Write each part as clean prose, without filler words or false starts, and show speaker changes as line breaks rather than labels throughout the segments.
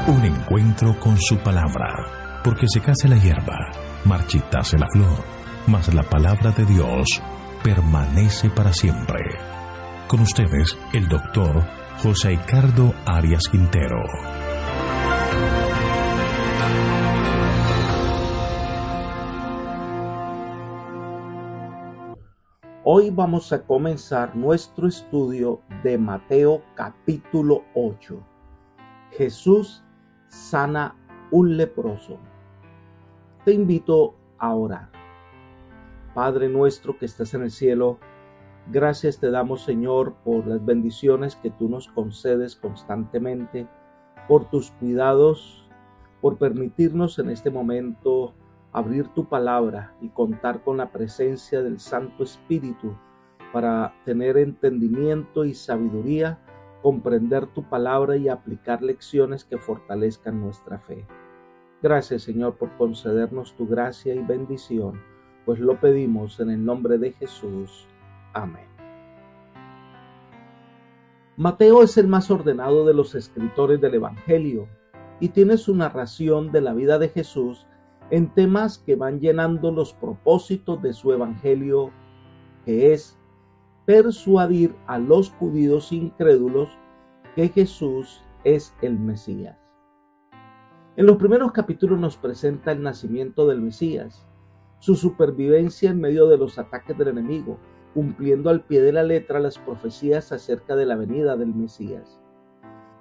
Un encuentro con su palabra, porque secase la hierba, marchitase la flor, mas la palabra de Dios permanece para siempre. Con ustedes, el doctor José Ricardo Arias Quintero.
Hoy vamos a comenzar nuestro estudio de Mateo capítulo 8. Jesús sana un leproso. Te invito a orar. Padre nuestro que estás en el cielo, gracias te damos, Señor, por las bendiciones que tú nos concedes constantemente, por tus cuidados, por permitirnos en este momento abrir tu palabra y contar con la presencia del Santo Espíritu para tener entendimiento y sabiduría, comprender tu palabra y aplicar lecciones que fortalezcan nuestra fe. Gracias, Señor, por concedernos tu gracia y bendición, pues lo pedimos en el nombre de Jesús. Amén. Mateo es el más ordenado de los escritores del Evangelio y tiene su narración de la vida de Jesús en temas que van llenando los propósitos de su Evangelio, que es persuadir a los judíos incrédulos que Jesús es el Mesías. En los primeros capítulos nos presenta el nacimiento del Mesías, su supervivencia en medio de los ataques del enemigo, cumpliendo al pie de la letra las profecías acerca de la venida del Mesías.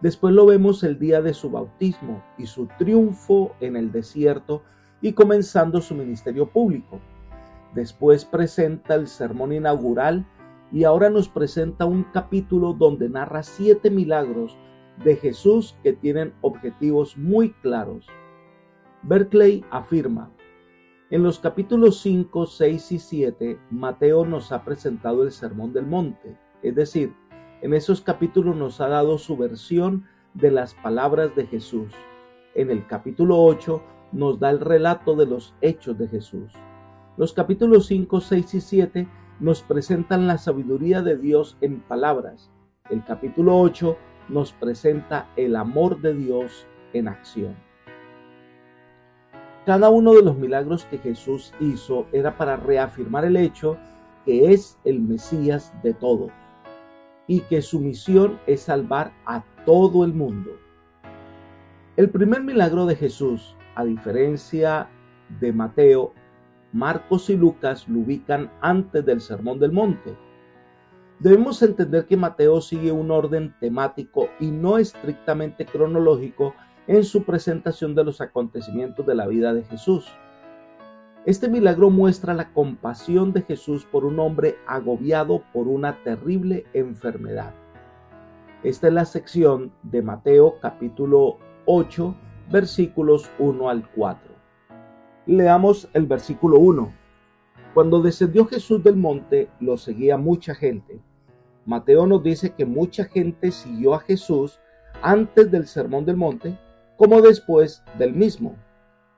Después lo vemos el día de su bautismo y su triunfo en el desierto y comenzando su ministerio público. Después presenta el sermón inaugural y ahora nos presenta un capítulo donde narra 7 milagros de Jesús que tienen objetivos muy claros. Berkeley afirma: en los capítulos 5, 6 y 7, Mateo nos ha presentado el Sermón del Monte, es decir, en esos capítulos nos ha dado su versión de las palabras de Jesús. En el capítulo 8 nos da el relato de los hechos de Jesús. Los capítulos 5, 6 y 7 nos presentan la sabiduría de Dios en palabras. El capítulo 8 nos presenta el amor de Dios en acción. Cada uno de los milagros que Jesús hizo era para reafirmar el hecho que es el Mesías de todos y que su misión es salvar a todo el mundo. El primer milagro de Jesús, a diferencia de Mateo, Marcos y Lucas lo ubican antes del Sermón del Monte. Debemos entender que Mateo sigue un orden temático y no estrictamente cronológico en su presentación de los acontecimientos de la vida de Jesús. Este milagro muestra la compasión de Jesús por un hombre agobiado por una terrible enfermedad. Esta es la sección de Mateo capítulo 8, versículos 1 al 4. Leamos el versículo 1. Cuando descendió Jesús del monte, lo seguía mucha gente. Mateo nos dice que mucha gente siguió a Jesús antes del Sermón del Monte, como después del mismo.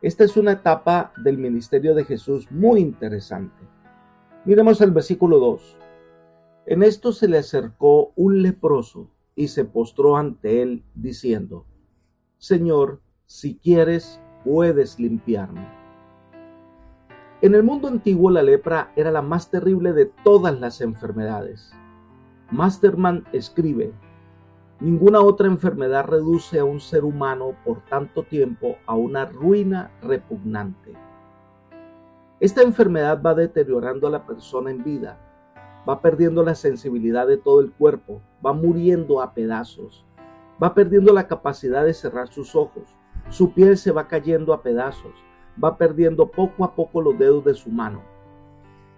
Esta es una etapa del ministerio de Jesús muy interesante. Miremos el versículo 2. En esto se le acercó un leproso y se postró ante él, diciendo: Señor, si quieres, puedes limpiarme. En el mundo antiguo la lepra era la más terrible de todas las enfermedades. Masterman escribe: ninguna otra enfermedad reduce a un ser humano por tanto tiempo a una ruina repugnante. Esta enfermedad va deteriorando a la persona en vida, va perdiendo la sensibilidad de todo el cuerpo, va muriendo a pedazos, va perdiendo la capacidad de cerrar sus ojos, su piel se va cayendo a pedazos, va perdiendo poco a poco los dedos de su mano.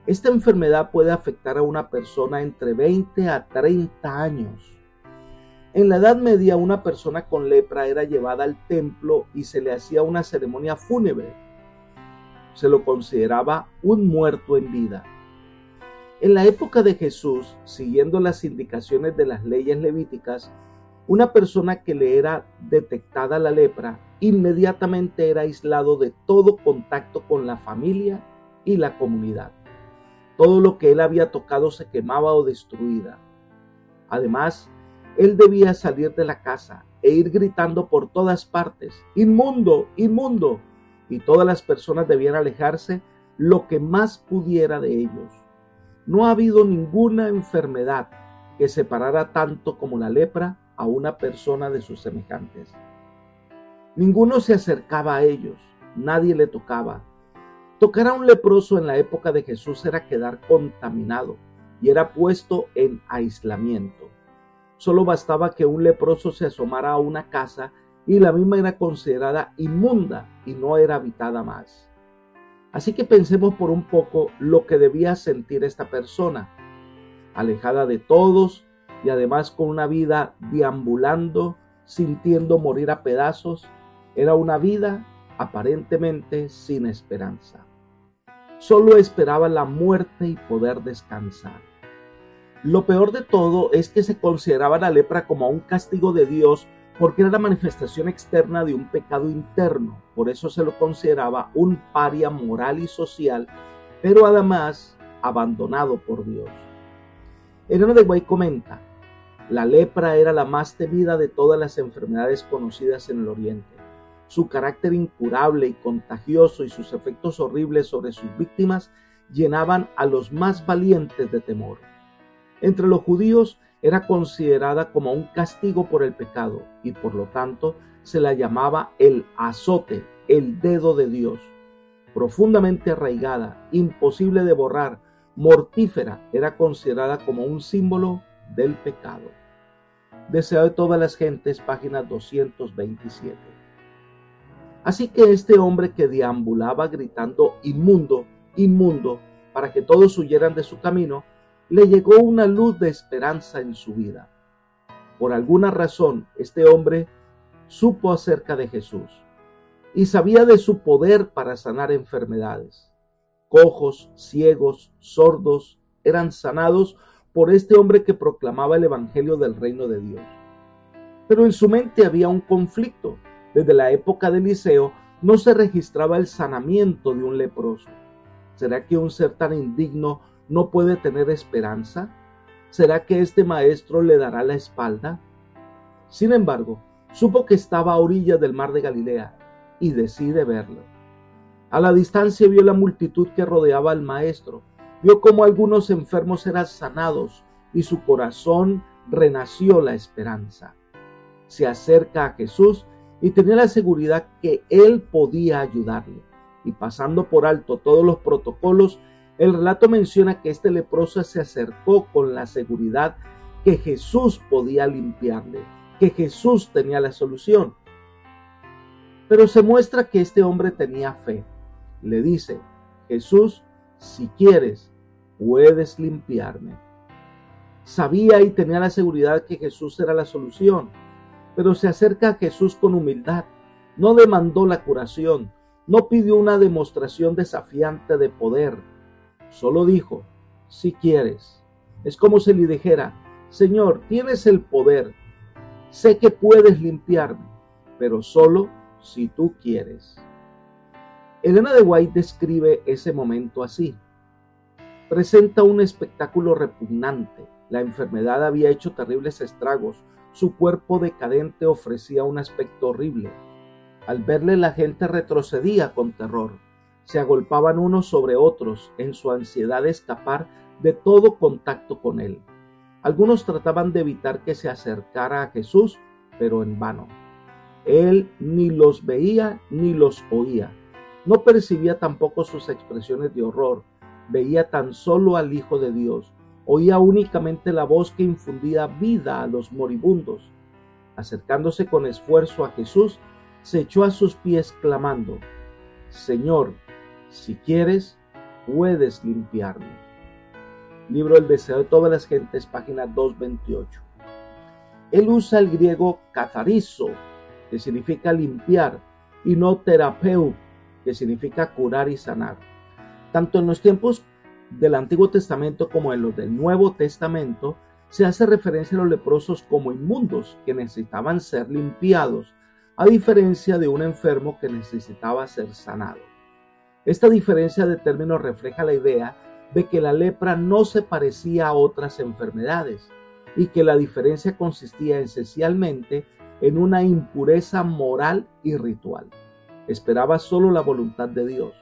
Esta enfermedad puede afectar a una persona entre 20 a 30 años. En la Edad Media, una persona con lepra era llevada al templo y se le hacía una ceremonia fúnebre. Se lo consideraba un muerto en vida. En la época de Jesús, siguiendo las indicaciones de las leyes levíticas, una persona que le era detectada la lepra inmediatamente era aislado de todo contacto con la familia y la comunidad. Todo lo que él había tocado se quemaba o destruía. Además, Él debía salir de la casa e ir gritando por todas partes: ¡inmundo, inmundo! Y todas las personas debían alejarse lo que más pudiera de ellos. No ha habido ninguna enfermedad que separara tanto como la lepra a una persona de sus semejantes. Ninguno se acercaba a ellos, nadie le tocaba. Tocar a un leproso en la época de Jesús era quedar contaminado y era puesto en aislamiento. Solo bastaba que un leproso se asomara a una casa y la misma era considerada inmunda y no era habitada más. Así que pensemos por un poco lo que debía sentir esta persona, alejada de todos y además con una vida deambulando, sintiendo morir a pedazos. Era una vida aparentemente sin esperanza. Solo esperaba la muerte y poder descansar. Lo peor de todo es que se consideraba la lepra como un castigo de Dios porque era la manifestación externa de un pecado interno. Por eso se lo consideraba un paria moral y social, pero además abandonado por Dios. Ellen de White comenta: la lepra era la más temida de todas las enfermedades conocidas en el Oriente. Su carácter incurable y contagioso y sus efectos horribles sobre sus víctimas llenaban a los más valientes de temor. Entre los judíos era considerada como un castigo por el pecado y por lo tanto se la llamaba el azote, el dedo de Dios. Profundamente arraigada, imposible de borrar, mortífera, era considerada como un símbolo del pecado. Deseo de todas las gentes, página 227. Así que este hombre que deambulaba gritando inmundo, inmundo, para que todos huyeran de su camino, le llegó una luz de esperanza en su vida. Por alguna razón, este hombre supo acerca de Jesús y sabía de su poder para sanar enfermedades. Cojos, ciegos, sordos eran sanados por este hombre que proclamaba el evangelio del reino de Dios. Pero en su mente había un conflicto. Desde la época de Eliseo no se registraba el sanamiento de un leproso. ¿Será que un ser tan indigno no puede tener esperanza? ¿Será que este maestro le dará la espalda? Sin embargo, supo que estaba a orillas del mar de Galilea y decide verlo. A la distancia vio la multitud que rodeaba al maestro, vio cómo algunos enfermos eran sanados y su corazón renació la esperanza. Se acerca a Jesús y tenía la seguridad que él podía ayudarle. Y pasando por alto todos los protocolos, el relato menciona que este leproso se acercó con la seguridad que Jesús podía limpiarle, que Jesús tenía la solución. Pero se muestra que este hombre tenía fe. Le dice: Jesús, si quieres, puedes limpiarme. Sabía y tenía la seguridad que Jesús era la solución, pero se acerca a Jesús con humildad. No demandó la curación, no pidió una demostración desafiante de poder. Solo dijo: si quieres. Es como si le dijera: Señor, tienes el poder, sé que puedes limpiarme, pero solo si tú quieres. Ellen de White describe ese momento así: presenta un espectáculo repugnante. La enfermedad había hecho terribles estragos. Su cuerpo decadente ofrecía un aspecto horrible. Al verle, la gente retrocedía con terror. Se agolpaban unos sobre otros en su ansiedad de escapar de todo contacto con él. Algunos trataban de evitar que se acercara a Jesús, pero en vano. Él ni los veía ni los oía. No percibía tampoco sus expresiones de horror. Veía tan solo al Hijo de Dios. Oía únicamente la voz que infundía vida a los moribundos. Acercándose con esfuerzo a Jesús, se echó a sus pies clamando: Señor, si quieres, puedes limpiarme. Libro El deseo de todas las gentes, página 228. Él usa el griego katharizo, que significa limpiar, y no terapeu, que significa curar y sanar. Tanto en los tiempos del Antiguo Testamento como en los del Nuevo Testamento, se hace referencia a los leprosos como inmundos, que necesitaban ser limpiados, a diferencia de un enfermo que necesitaba ser sanado. Esta diferencia de términos refleja la idea de que la lepra no se parecía a otras enfermedades. y que la diferencia consistía esencialmente en una impureza moral y ritual. Esperaba solo la voluntad de Dios.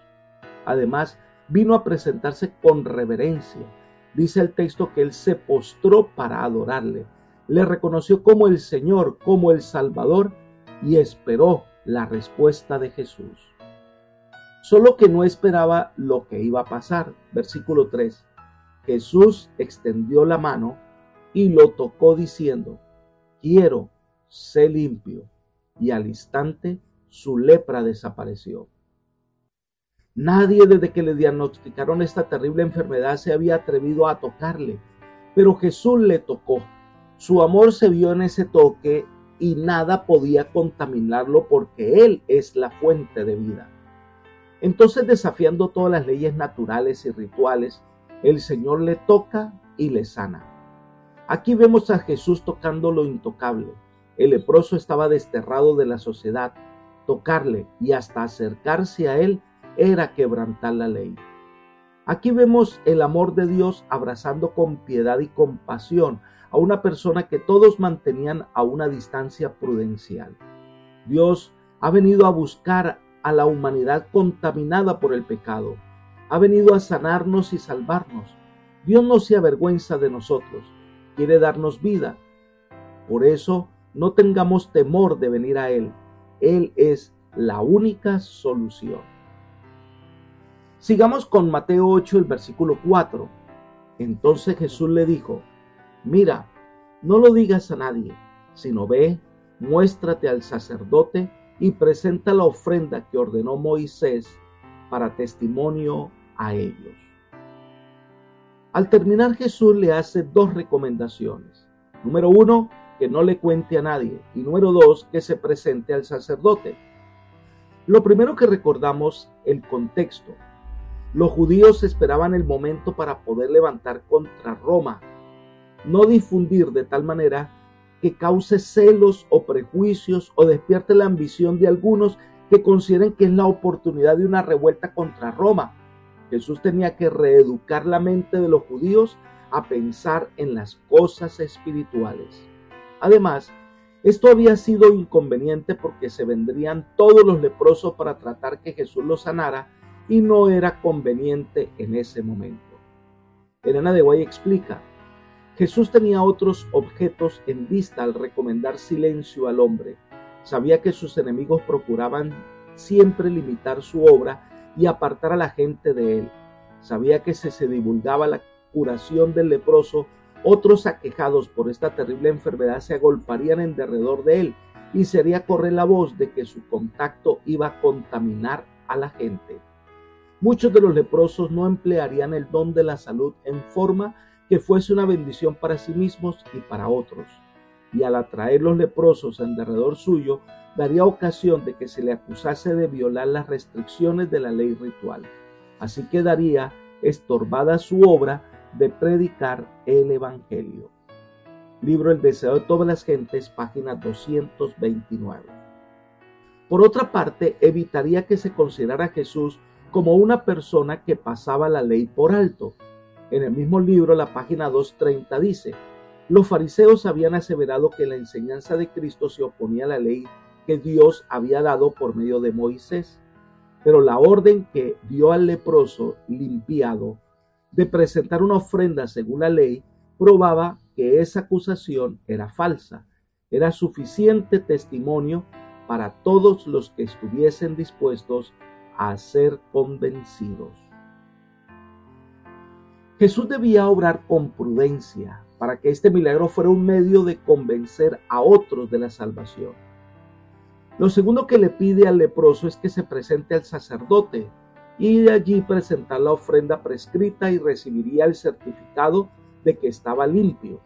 Además, vino a presentarse con reverencia. Dice el texto que él se postró para adorarle. Le reconoció como el Señor, como el Salvador, y esperó la respuesta de Jesús. Solo que no esperaba lo que iba a pasar. Versículo 3. Jesús extendió la mano y lo tocó diciendo: quiero, sé limpio. Y al instante su lepra desapareció. Nadie desde que le diagnosticaron esta terrible enfermedad se había atrevido a tocarle, pero Jesús le tocó. Su amor se vio en ese toque y nada podía contaminarlo porque Él es la fuente de vida. Entonces, desafiando todas las leyes naturales y rituales, el Señor le toca y le sana. Aquí vemos a Jesús tocando lo intocable. El leproso estaba desterrado de la sociedad. Tocarle y hasta acercarse a Él era quebrantar la ley. Aquí vemos el amor de Dios abrazando con piedad y compasión a una persona que todos mantenían a una distancia prudencial. Dios ha venido a buscar a la humanidad contaminada por el pecado. Ha venido a sanarnos y salvarnos. Dios no se avergüenza de nosotros. Quiere darnos vida. Por eso, no tengamos temor de venir a Él. Él es la única solución. Sigamos con Mateo 8, el versículo 4. Entonces Jesús le dijo: mira, no lo digas a nadie, sino ve, muéstrate al sacerdote y presenta la ofrenda que ordenó Moisés para testimonio a ellos. Al terminar, Jesús le hace dos recomendaciones. Número 1, que no le cuente a nadie. Y número 2, que se presente al sacerdote. Lo primero que recordamos, el contexto. Los judíos esperaban el momento para poder levantar contra Roma. No difundir de tal manera que cause celos o prejuicios o despierte la ambición de algunos que consideren que es la oportunidad de una revuelta contra Roma. Jesús tenía que reeducar la mente de los judíos a pensar en las cosas espirituales. Además, esto había sido inconveniente porque se vendrían todos los leprosos para tratar que Jesús los sanara y no era conveniente en ese momento. Elena de White explica: Jesús tenía otros objetos en vista al recomendar silencio al hombre. Sabía que sus enemigos procuraban siempre limitar su obra y apartar a la gente de él. Sabía que si se divulgaba la curación del leproso, otros aquejados por esta terrible enfermedad se agolparían en derredor de él y se haría correr la voz de que su contacto iba a contaminar a la gente. Muchos de los leprosos no emplearían el don de la salud en forma que fuese una bendición para sí mismos y para otros. Y al atraer los leprosos en derredor suyo, daría ocasión de que se le acusase de violar las restricciones de la ley ritual. Así quedaría estorbada su obra de predicar el Evangelio. Libro El deseo de todas las gentes, página 229. Por otra parte, evitaría que se considerara a Jesús como una persona que pasaba la ley por alto. En el mismo libro, la página 230 dice: los fariseos habían aseverado que la enseñanza de Cristo se oponía a la ley que Dios había dado por medio de Moisés, pero la orden que dio al leproso limpiado de presentar una ofrenda según la ley probaba que esa acusación era falsa. Era suficiente testimonio para todos los que estuviesen dispuestos a ser convencidos. Jesús debía obrar con prudencia para que este milagro fuera un medio de convencer a otros de la salvación. Lo segundo que le pide al leproso es que se presente al sacerdote y de allí presentar la ofrenda prescrita y recibiría el certificado de que estaba limpio.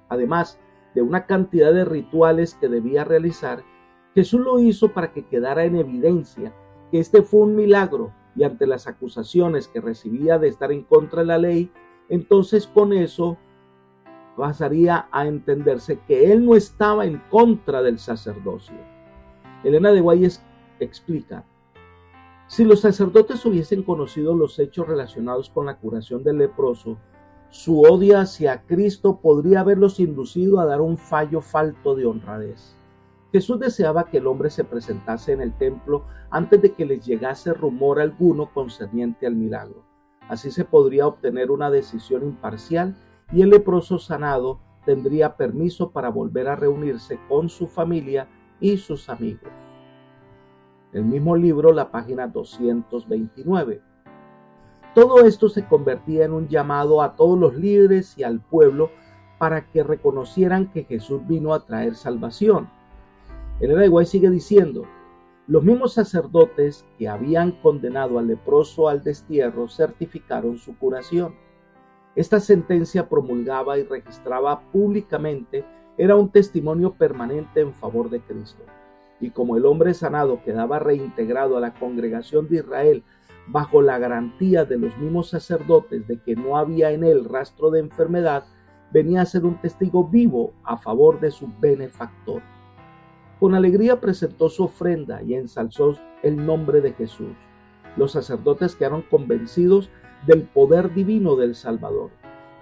Además de una cantidad de rituales que debía realizar, Jesús lo hizo para que quedara en evidencia que este fue un milagro, y ante las acusaciones que recibía de estar en contra de la ley, entonces con eso pasaría a entenderse que él no estaba en contra del sacerdocio. Elena de White explica: si los sacerdotes hubiesen conocido los hechos relacionados con la curación del leproso, Su odio hacia Cristo podría haberlos inducido a dar un fallo falto de honradez. Jesús deseaba que el hombre se presentase en el templo antes de que les llegase rumor alguno concerniente al milagro. Así se podría obtener una decisión imparcial y el leproso sanado tendría permiso para volver a reunirse con su familia y sus amigos. El mismo libro, la página 229. Todo esto se convertía en un llamado a todos los líderes y al pueblo para que reconocieran que Jesús vino a traer salvación. Ellen G. White sigue diciendo: los mismos sacerdotes que habían condenado al leproso al destierro certificaron su curación. Esta sentencia promulgaba y registraba públicamente era un testimonio permanente en favor de Cristo. Y como el hombre sanado quedaba reintegrado a la congregación de Israel bajo la garantía de los mismos sacerdotes de que no había en él rastro de enfermedad, venía a ser un testigo vivo a favor de su benefactor. Con alegría presentó su ofrenda y ensalzó el nombre de Jesús. Los sacerdotes quedaron convencidos del poder divino del Salvador.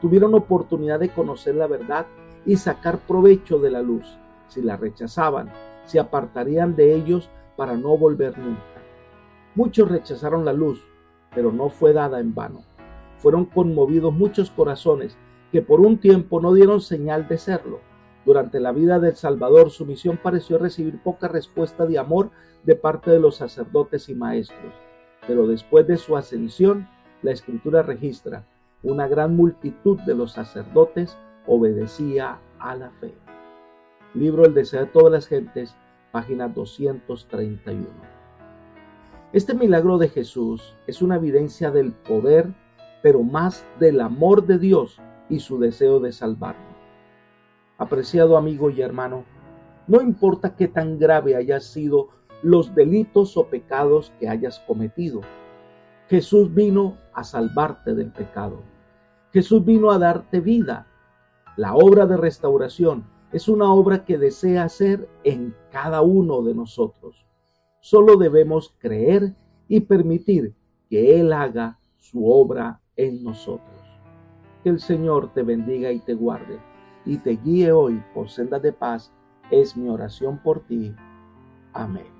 Tuvieron oportunidad de conocer la verdad y sacar provecho de la luz. Si la rechazaban, se apartarían de ellos para no volver nunca. Muchos rechazaron la luz, pero no fue dada en vano. Fueron conmovidos muchos corazones que por un tiempo no dieron señal de serlo. Durante la vida del Salvador, su misión pareció recibir poca respuesta de amor de parte de los sacerdotes y maestros. Pero después de su ascensión, la Escritura registra: una gran multitud de los sacerdotes obedecía a la fe. Libro El deseo de todas las gentes, página 231. Este milagro de Jesús es una evidencia del poder, pero más del amor de Dios y su deseo de salvarnos. Apreciado amigo y hermano, no importa qué tan grave hayan sido los delitos o pecados que hayas cometido, Jesús vino a salvarte del pecado. Jesús vino a darte vida. La obra de restauración es una obra que desea hacer en cada uno de nosotros. Solo debemos creer y permitir que Él haga su obra en nosotros. Que el Señor te bendiga y te guarde, y te guíe hoy por sendas de paz, es mi oración por ti. Amén.